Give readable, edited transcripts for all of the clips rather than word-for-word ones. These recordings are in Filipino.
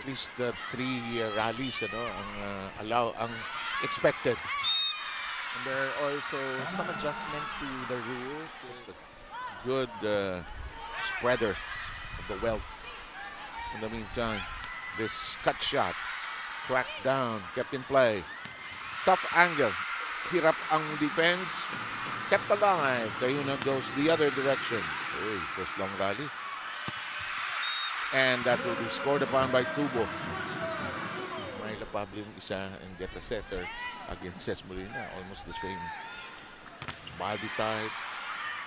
least 3 rallies ang expected. And there are also some adjustments to the rules. Just a good spreader of the wealth. In the meantime, this cut shot, tracked down, kept in play. Tough angle. Hirap ang defense. Kept alive. Cayuna goes the other direction. Uy, first long rally. And that will be scored upon by Tubo. Myla Pablo yung isa and get a setter against Ces Molina. Almost the same body type,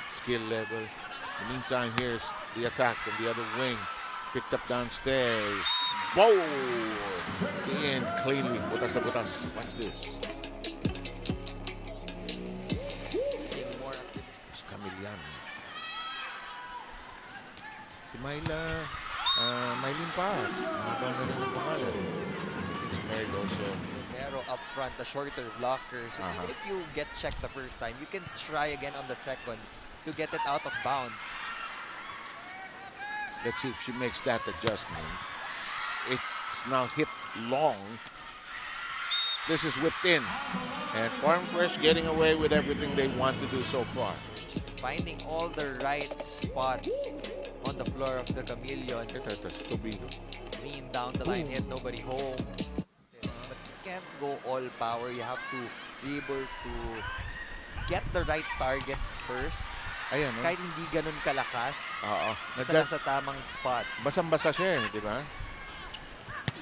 skill level. In the meantime, here's the attack from the other wing. Picked up downstairs. Whoa! The end cleanly. Butas na butas. Watch this. Seeing more It's Camillian. Si Myla, Mylene pa. Mahaba na rin ang pangalan. It's married also. Romero up front, the shorter blockers. So even if you get checked the first time, you can try again on the second to get it out of bounds. Let's see if she makes that adjustment. It's now hit long. This is whipped in. And Farm Fresh getting away with everything they want to do so far. Just finding all the right spots on the floor of the Chameleons. That's Tobino. Lean down the line, hit nobody home. But you can't go all power. You have to be able to get the right targets first. Ayan, no? Kahit hindi ganun kalakas. Oo. Basta nasa tamang spot. Basang-basa siya di ba?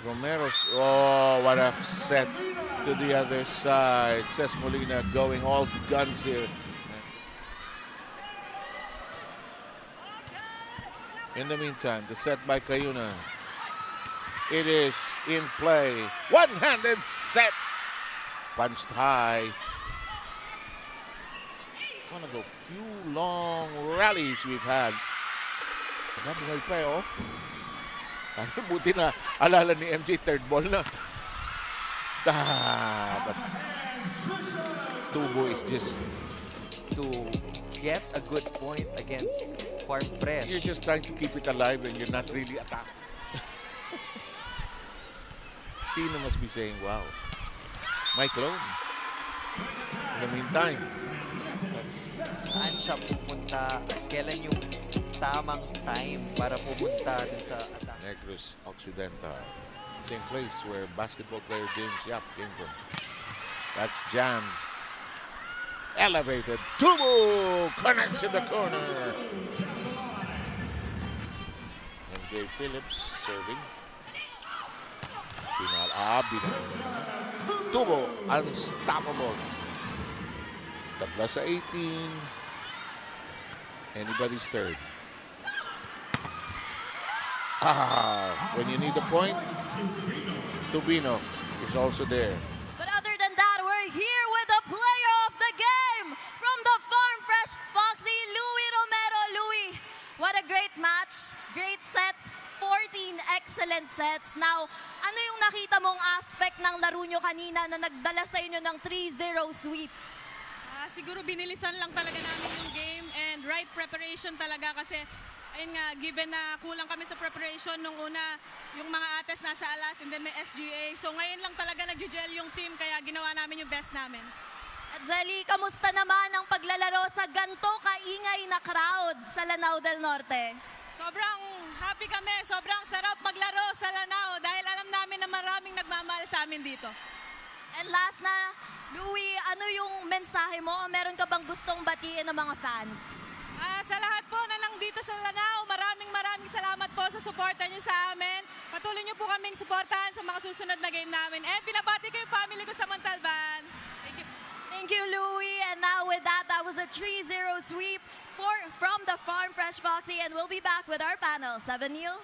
Romero's, oh, what a set to the other side. Ces Molina going all guns here. In the meantime, the set by Cayuna. It is in play. One-handed set. Punched high. One of the few long rallies we've had. Nabuhay pa oh. Buti na alala ni MJ third ball na. But Tubo is just To get a good point against Farm Fresh. you're just trying to keep it alive and you're not really attacking. Tina must be saying, wow, my clone. In the meantime, Saan siya pupunta at kailan yung tamang time para pumunta dun sa attack. Negros Occidental. Same place where basketball player James Yap came from. That's jammed. Elevated. Tubo connects in the corner. MJ Phillips serving. Binal. Tubo unstoppable. Tabla sa 18. Anybody's third. When you need a point, Tubino is also there. But other than that, we're here with the player of the game from the Farm Fresh Foxy, Louie Romero. Louie, what a great match. Great sets. 14 excellent sets. Now, ano yung nakita mong aspect ng laro nyo kanina na nagdala sa inyo ng 3-0 sweep? Siguro binilisan lang talaga namin yung game and right preparation talaga kasi ayun nga, given na kulang kami sa preparation nung una, yung mga ates nasa alas and then may SGA. So ngayon lang talaga nag-gel yung team kaya ginawa namin yung best namin. At Jelly, kamusta naman ang paglalaro sa ganto kaingay na crowd sa Lanao del Norte? Sobrang happy kami, sobrang sarap maglaro sa Lanao dahil alam namin na maraming nagmamahal sa amin dito. And last na, Louie, ano yung mensahe mo? O meron ka bang gustong batiin ng mga fans? Sa lahat po na lang dito sa Lanao, maraming salamat po sa suporta niyo sa amin. Patuloy niyo po kaming suportahan sa mga susunod na game namin. And pinabati ko yung family ko sa Montalban. Thank you. Thank you, Louie. And now with that, that was a 3-0 sweep from the Farm Fresh Foxy. And we'll be back with our panel. 7 Neil.